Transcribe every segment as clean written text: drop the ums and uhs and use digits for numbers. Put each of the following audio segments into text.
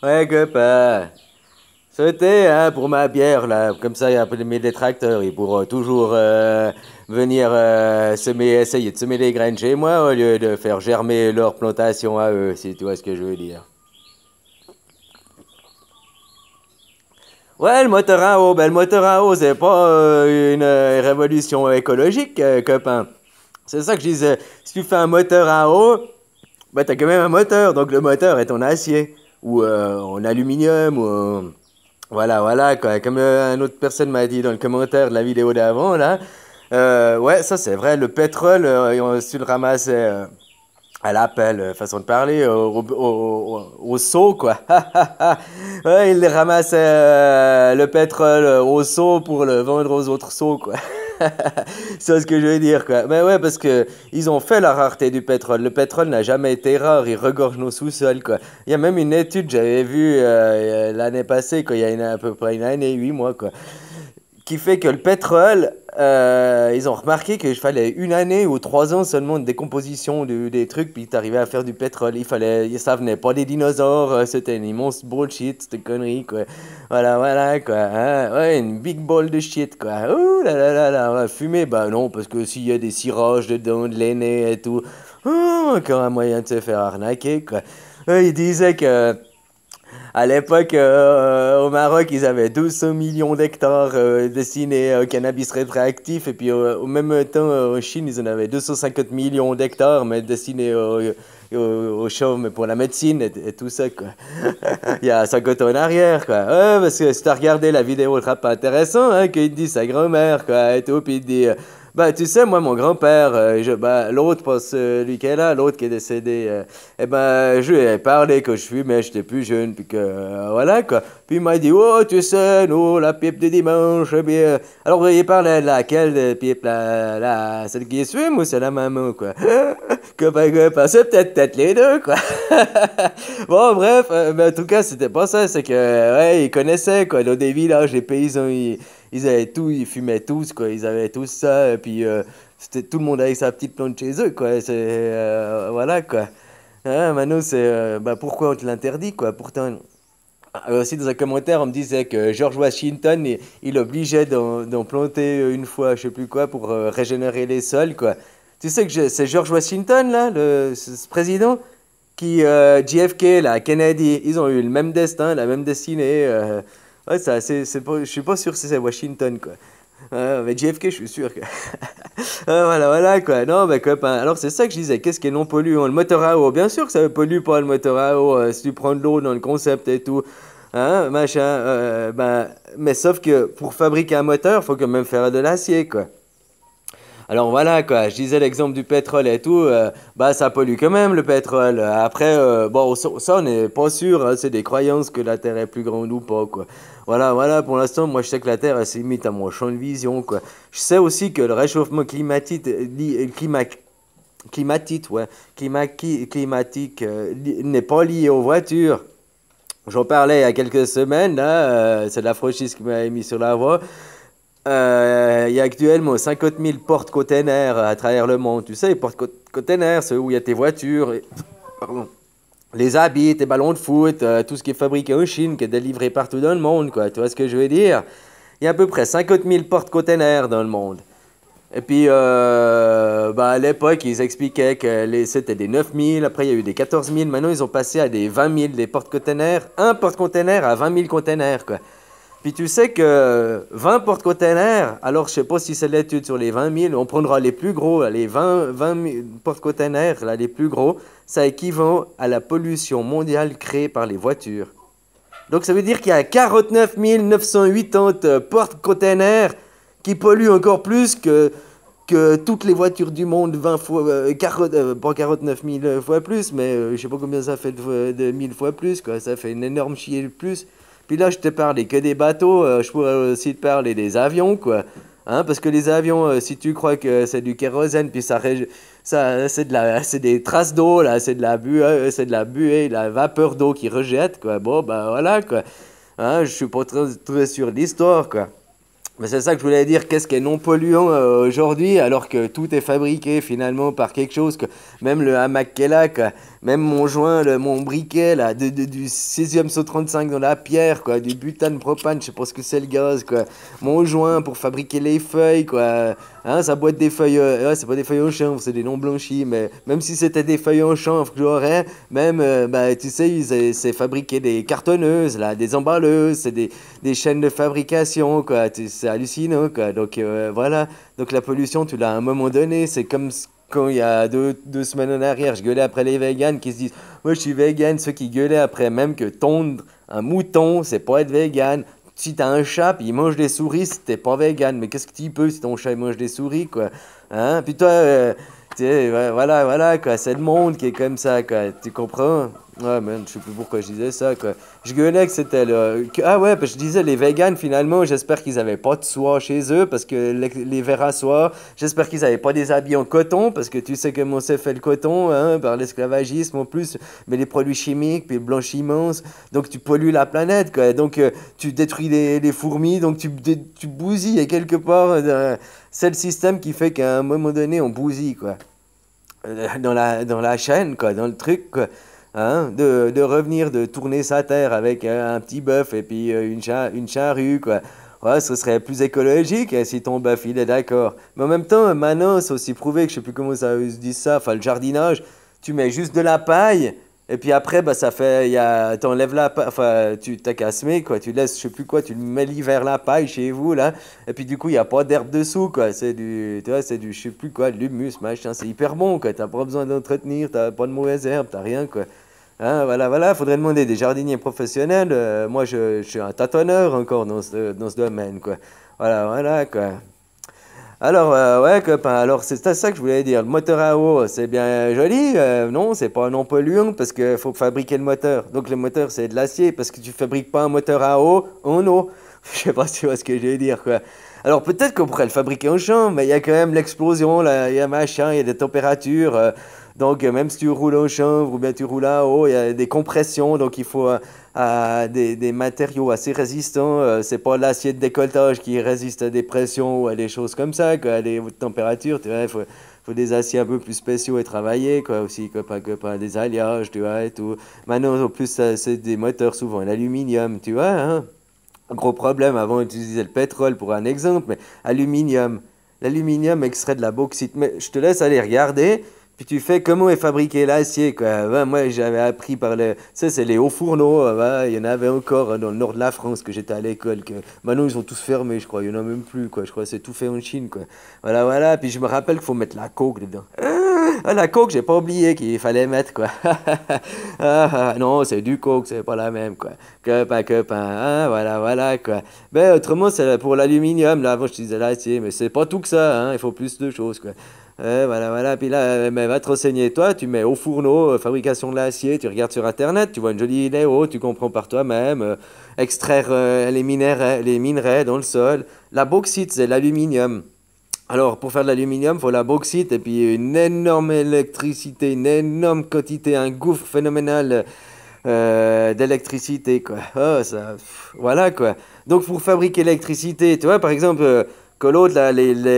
Ouais, copain. C'était hein, pour ma bière, là. Comme ça, mes détracteurs, ils pourront toujours venir essayer de semer des graines chez moi au lieu de faire germer leur plantation à eux, si tu vois ce que je veux dire. Ouais, le moteur à eau, ben le moteur à eau, c'est pas une révolution écologique, copain. C'est ça que je disais. Si tu fais un moteur à eau, bah t'as quand même un moteur, donc le moteur est en acier, ou en aluminium, ou voilà, voilà, quoi. Comme une autre personne m'a dit dans le commentaire de la vidéo d'avant, là. Ouais, ça c'est vrai, le pétrole, si tu le ramassais à l'appel, façon de parler, au seau, quoi. Ouais, il ramassait le pétrole au seau pour le vendre aux autres seaux, quoi. C'est ce que je veux dire, quoi. Mais ouais, parce que ils ont fait la rareté du pétrole. Le pétrole n'a jamais été rare, il regorge nos sous-sols, quoi. Il y a même une étude, j'avais vue l'année passée, quoi, il y a à peu près une année, 8 mois, quoi, qui fait que le pétrole, ils ont remarqué qu'il fallait une année ou 3 ans seulement de décomposition des trucs, puis t'arrivais à faire du pétrole. Ça venait pas des dinosaures, c'était une immense bullshit, cette connerie, quoi. Voilà, voilà, quoi. Hein. Ouais, une big ball de shit, quoi. Ouh là là là là, ouais, fumer, bah non, parce que s'il y a des cirrages dedans, de l'aîné et tout, encore un moyen de se faire arnaquer, quoi. Ils disaient que à l'époque, au Maroc, ils avaient 200 millions d'hectares destinés au cannabis rétroactif. Et puis, au même temps, en Chine, ils en avaient 250 millions d'hectares, mais destinés au chaume, mais pour la médecine et tout ça, quoi. Il y a 50 ans en arrière, quoi. Ouais, parce que si t'as regardé la vidéo, le rap intéressant, hein, qu'il dit sa grand-mère, quoi, et tout, puis il dit... bah, tu sais, moi, mon grand-père, bah, l'autre, pas celui qui est là, l'autre qui est décédé, eh ben, je lui ai parlé quand je fumais, j'étais plus jeune, puis que, voilà, quoi. Puis il m'a dit, oh, tu sais, nous, la pipe de dimanche, eh bien... Alors, il parlait de laquelle, de pipe, celle qui fume ou c'est la maman, quoi. Copain, c'est peut-être les deux, quoi. Bon, bref, mais en tout cas, c'était pas ça, c'est que, ouais, ils connaissaient, quoi, dans des villages, les paysans, ils avaient tout, ils fumaient tous, quoi, ils avaient tous ça, et puis c'était tout le monde avec sa petite plante chez eux, quoi, c'est, voilà, quoi. Hein, Mano, c'est, bah, pourquoi on te l'interdit, quoi, pourtant... Aussi, dans un commentaire, on me disait que George Washington, il obligeait d'en planter une fois, je sais plus quoi, pour régénérer les sols, quoi. Tu sais que c'est George Washington, là, ce président, qui, JFK, là, Kennedy, ils ont eu le même destin, la même destinée. Ouais, je suis pas sûr si c'est Washington, quoi. Mais JFK, je suis sûr que... voilà, voilà, quoi. Non, mais copain, alors c'est ça que je disais, qu'est-ce qui est non polluant? Le moteur à eau, bien sûr que ça ne pollue pas le moteur à eau, si tu prends de l'eau dans le concept et tout. Hein, machin, ben, mais sauf que pour fabriquer un moteur, faut quand même faire de l'acier, quoi. Alors voilà, quoi, je disais l'exemple du pétrole et tout, bah ça pollue quand même le pétrole. Après, bon, ça on n'est pas sûr, hein, c'est des croyances que la Terre est plus grande ou pas, quoi. Voilà, voilà, pour l'instant, moi je sais que la Terre, elle se limite à mon champ de vision, quoi. Je sais aussi que le réchauffement climatique, climatique, ouais, climatique n'est pas lié aux voitures. J'en parlais il y a quelques semaines, là, c'est la franchise qui m'a mis sur la voie. Il y a actuellement 50 000 porte-containers à travers le monde. Tu sais, les porte-containers, c'est où il y a tes voitures, pardon, les habits, tes ballons de foot, tout ce qui est fabriqué en Chine, qui est délivré partout dans le monde, quoi. Tu vois ce que je veux dire? Il y a à peu près 50 000 porte-containers dans le monde. Et puis, bah, à l'époque, ils expliquaient que c'était des 9 000, après il y a eu des 14 000, maintenant ils ont passé à des 20 000, des porte-containers, un porte-container à 20 000 containers, quoi. Puis tu sais que 20 porte-containers, alors je sais pas si c'est l'étude sur les 20 000, on prendra les plus gros, les 20 000 porte-containers, là, les plus gros, ça équivaut à la pollution mondiale créée par les voitures. Donc ça veut dire qu'il y a 49 980 porte-containers qui polluent encore plus que toutes les voitures du monde 20 fois, pas 49 000 fois plus, mais je sais pas combien ça fait de 1000 fois plus, quoi. Ça fait une énorme chier de plus. Puis là, je te parlais que des bateaux, je pourrais aussi te parler des avions, quoi. Hein, parce que les avions, si tu crois que c'est du kérosène, puis c'est des traces d'eau, là, c'est de la buée, la vapeur d'eau qui rejette, quoi. Bon, ben voilà, quoi. Hein, je suis pas très sûr de l'histoire, quoi. Mais c'est ça que je voulais dire, qu'est-ce qui est non polluant aujourd'hui, alors que tout est fabriqué finalement par quelque chose, que même le hamac qu'est là, quoi, même mon joint, mon briquet là, du césium 135 dans la pierre, quoi, du butane propane, je sais pas ce que c'est le gaz, quoi, mon joint pour fabriquer les feuilles, quoi, hein, ça boîte des feuilles, ouais, c'est pas des feuilles en chanvre, c'est des non blanchis, mais même si c'était des feuilles en chanvre que j'aurais, même, bah, tu sais, c'est fabriquer des cartonneuses, là, des emballeuses, c'est des chaînes de fabrication, quoi. C'est hallucinant, quoi. Donc voilà. Donc la pollution, tu l'as à un moment donné. C'est comme quand il y a deux semaines en arrière, je gueulais après les véganes qui se disent, moi je suis vegan. Ceux qui gueulaient après même que tondre un mouton, c'est pas être vegan. Si t'as un chat, puis il mange des souris, t'es pas vegan. Mais qu'est-ce que tu peux si ton chat il mange des souris, quoi? Hein? Puis toi, tu sais, voilà, voilà, quoi. C'est le monde qui est comme ça, quoi. Tu comprends? Ouais, man, je sais plus pourquoi je disais ça, quoi. Je gueulais que c'était le... Ah ouais, parce que je disais, les véganes, finalement, j'espère qu'ils avaient pas de soie chez eux, parce que les vers à soie, j'espère qu'ils avaient pas des habits en coton, parce que tu sais comment c'est fait le coton, hein, par l'esclavagisme en plus, mais les produits chimiques, puis le blanchiment, donc tu pollues la planète, quoi. Donc tu détruis les fourmis, donc tu bousilles, et quelque part, c'est le système qui fait qu'à un moment donné, on bousille, quoi. Dans la chaîne, quoi, dans le truc, quoi. Hein, de revenir, de tourner sa terre avec un petit bœuf et puis une charrue, quoi. Ouais, ce serait plus écologique hein, si ton bœuf, il est d'accord. Mais en même temps, maintenant, c'est aussi prouvé que je sais plus comment ça se dit ça, enfin le jardinage, tu mets juste de la paille et puis après, bah ça fait, t'enlèves la paille, enfin tu t'as qu'à semer, quoi, tu laisses, je sais plus quoi, tu mets l'hiver la paille chez vous, là, et puis du coup, il n'y a pas d'herbe dessous, quoi, c'est du, tu vois, c'est du, je sais plus quoi, de l'humus, machin, c'est hyper bon, quoi, t'as pas besoin d'entretenir, t'as pas de mauvaises herbes, t'as rien, quoi. Hein, voilà, voilà, faudrait demander des jardiniers professionnels. Moi, je suis un tâtonneur encore dans ce domaine, quoi. Voilà, voilà, quoi. Alors, ouais, copain, alors c'est ça que je voulais dire. Le moteur à eau, c'est bien joli. Non, c'est pas non polluant parce qu'il faut fabriquer le moteur. Donc, le moteur, c'est de l'acier parce que tu fabriques pas un moteur à eau en eau. Je sais pas si tu vois ce que je veux dire, quoi. Alors, peut-être qu'on pourrait le fabriquer en chambre, mais il y a quand même l'explosion, là, il y a machin, il y a des températures. Donc, même si tu roules en chanvre ou bien tu roules à eau, il y a des compressions. Donc, il faut des matériaux assez résistants. C'est pas l'acier de décolletage qui résiste à des pressions ou à des choses comme ça, quoi, à des hautes températures. Tu vois, faut des aciers un peu plus spéciaux et travaillés, quoi, aussi, pas des alliages, tu vois, et tout. Maintenant, en plus, c'est des moteurs souvent en aluminium, tu vois, hein. Un gros problème, avant, on utilisait le pétrole pour un exemple, mais aluminium. L'aluminium extrait de la bauxite. Mais je te laisse aller regarder. Puis tu fais comment est fabriqué l'acier, quoi. Ouais, moi, j'avais appris par le... Ça, c'est les hauts fourneaux. Ouais, il y en avait encore dans le nord de la France que j'étais à l'école. Maintenant, ils ont tous fermé, je crois. Il n'y en a même plus, quoi. Je crois que c'est tout fait en Chine, quoi. Voilà, voilà. Puis je me rappelle qu'il faut mettre la coke dedans. La coke, j'ai pas oublié qu'il fallait mettre, quoi. Non, c'est du coke, c'est pas la même, quoi. Copain. Hein, voilà, voilà, quoi. Ben, autrement, c'est pour l'aluminium. Là, avant, je disais l'acier. Mais c'est pas tout que ça, hein. Il faut plus de choses, quoi. Voilà, voilà. Puis là, va te renseigner, toi, tu mets au fourneau, fabrication de l'acier, tu regardes sur Internet, tu vois une jolie vidéo, tu comprends par toi-même, extraire les minerais dans le sol. La bauxite, c'est l'aluminium. Alors, pour faire de l'aluminium, il faut la bauxite et puis une énorme électricité, une énorme quantité, un gouffre phénoménal d'électricité, quoi. Oh, ça, voilà, quoi. Donc, pour fabriquer l'électricité, tu vois, par exemple, que l'autre, là,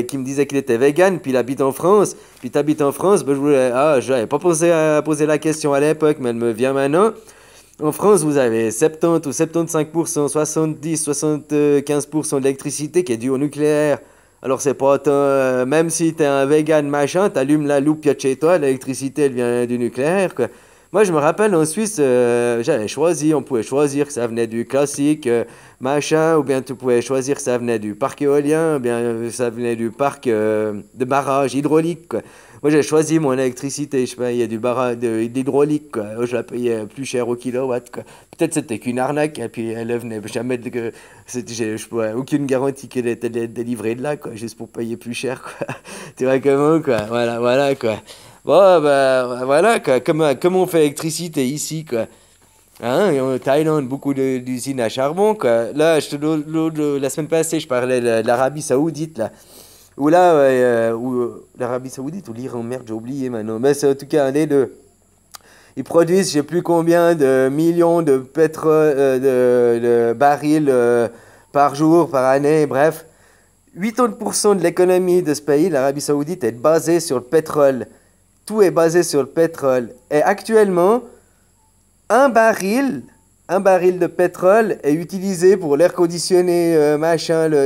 qui me disait qu'il était vegan, puis il habite en France, puis tu habites en France, ben, je n'avais pas pensé à poser la question à l'époque, mais elle me vient maintenant. En France, vous avez 70 ou 75%, 70, 75% d'électricité qui est due au nucléaire. Alors, c'est pas tant, même si t'es un vegan machin, t'allumes la loupe qu'il y a de chez toi, l'électricité, elle vient du nucléaire, quoi. Moi, je me rappelle en Suisse, j'avais choisi, on pouvait choisir que ça venait du classique, machin, ou bien tu pouvais choisir que ça venait du parc éolien, ou bien ça venait du parc de barrage hydraulique, quoi. Moi, j'ai choisi mon électricité, je sais pas, il y a du barrage d'hydraulique, quoi. Je la payais plus cher au kilowatt, quoi. Peut-être c'était qu'une arnaque, et puis elle venait jamais de... Je pourrais aucune garantie qu'elle était délivrée de là, quoi, juste pour payer plus cher, quoi. Tu vois comment, quoi. Voilà, voilà, quoi. Bon, bah, voilà, quoi. Comment on fait l'électricité ici, quoi. Hein, et en Thaïlande, beaucoup d'usines à charbon, quoi. Là, la semaine passée, je parlais de l'Arabie Saoudite, là. Ou là, ouais, ou l'Arabie Saoudite ou l'Iran, merde, j'ai oublié maintenant. Mais c'est en tout cas un des deux. Ils produisent, je sais plus combien de millions de barils par jour, par année, bref. 80% de l'économie de ce pays, l'Arabie Saoudite, est basée sur le pétrole. Tout est basé sur le pétrole. Et actuellement, un baril, un baril de pétrole est utilisé pour l'air conditionné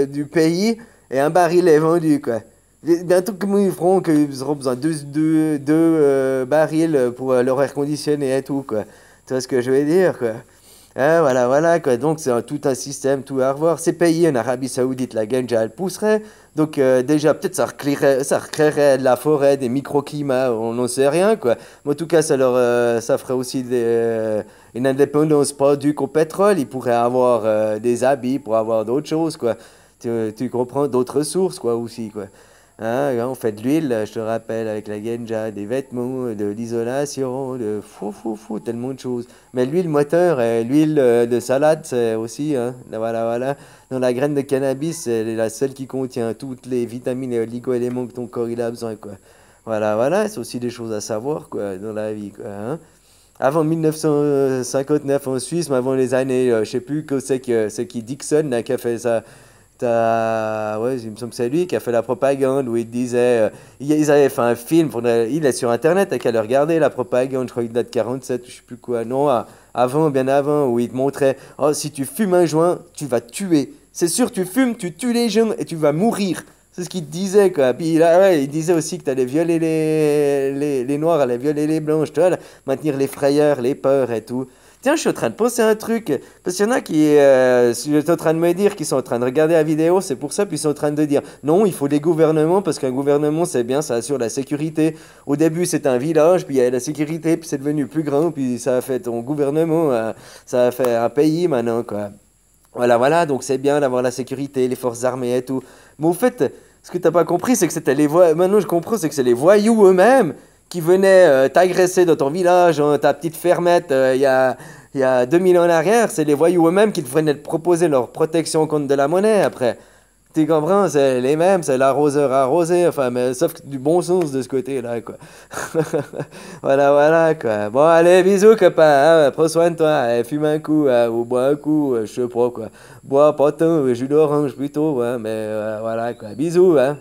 du pays et un baril est vendu quoi. Bientôt comment ils feront qu'ils auront besoin de deux barils pour leur air conditionné et tout quoi. Tu vois ce que je veux dire quoi. Hein, voilà, voilà, quoi. Donc, c'est tout un système, tout à revoir. Ces pays en Arabie Saoudite, la Genja, elle pousserait. Donc, déjà, peut-être ça recréerait de la forêt, des microclimats, on n'en sait rien, quoi. Mais en tout cas, ça ferait aussi une indépendance pas due qu'au pétrole. Ils pourraient avoir des habits pour avoir d'autres choses, quoi. Tu comprends, d'autres ressources, quoi, aussi, quoi. Hein, on fait de l'huile, je te rappelle, avec la Genja, des vêtements, de l'isolation, tellement de choses. Mais l'huile moteur et l'huile de salade, c'est aussi, hein, voilà, voilà. Dans la graine de cannabis, c'est la seule qui contient toutes les vitamines et oligo-éléments que ton corps il a besoin, quoi. Voilà, voilà, c'est aussi des choses à savoir, quoi, dans la vie, quoi, hein. Avant 1959 en Suisse, mais avant les années, je sais plus que c'est qui Dixon là, qui a fait ça. Ouais, il me semble que c'est lui qui a fait la propagande où il disait, ils avaient fait un film, il est sur internet, t'as qu'à le regarder, la propagande, je crois qu'il date de 47, je sais plus quoi, non, avant, bien avant, où il te montrait, oh, si tu fumes un joint, tu vas tuer. C'est sûr, tu fumes, tu tues les gens et tu vas mourir. C'est ce qu'il te disait, quoi. Puis là, ouais, il disait aussi que t'allais violer les noirs, allais violer les blanches, tu vois, là, maintenir les frayeurs, les peurs et tout. Tiens, je suis en train de penser à un truc. Parce qu'il y en a qui sont en train de me dire qu'ils sont en train de regarder la vidéo, c'est pour ça, puis ils sont en train de dire non, il faut des gouvernements, parce qu'un gouvernement, c'est bien, ça assure la sécurité. Au début, c'était un village, puis il y avait la sécurité, puis c'est devenu plus grand, puis ça a fait ton gouvernement, ça a fait un pays maintenant, quoi. Voilà, voilà, donc c'est bien d'avoir la sécurité, les forces armées et tout. Mais au fait, ce que t'as pas compris, c'est que c'était les voyous. Maintenant, je comprends, c'est que c'est les voyous eux-mêmes qui venaient t'agresser dans ton village, dans ta petite fermette, il y a 2000 ans en arrière. C'est les voyous eux-mêmes qui venaient te proposer leur protection contre de la monnaie après. Tu comprends, c'est les mêmes, c'est l'arroseur arrosé, enfin, mais sauf que du bon sens de ce côté-là, quoi. Voilà, voilà, quoi. Bon, allez, bisous, copain, hein, prends soin de toi, fume un coup, ou bois un coup, je sais pas, quoi. Bois pas tant, jus d'orange plutôt, ouais, mais voilà, quoi. Bisous, hein.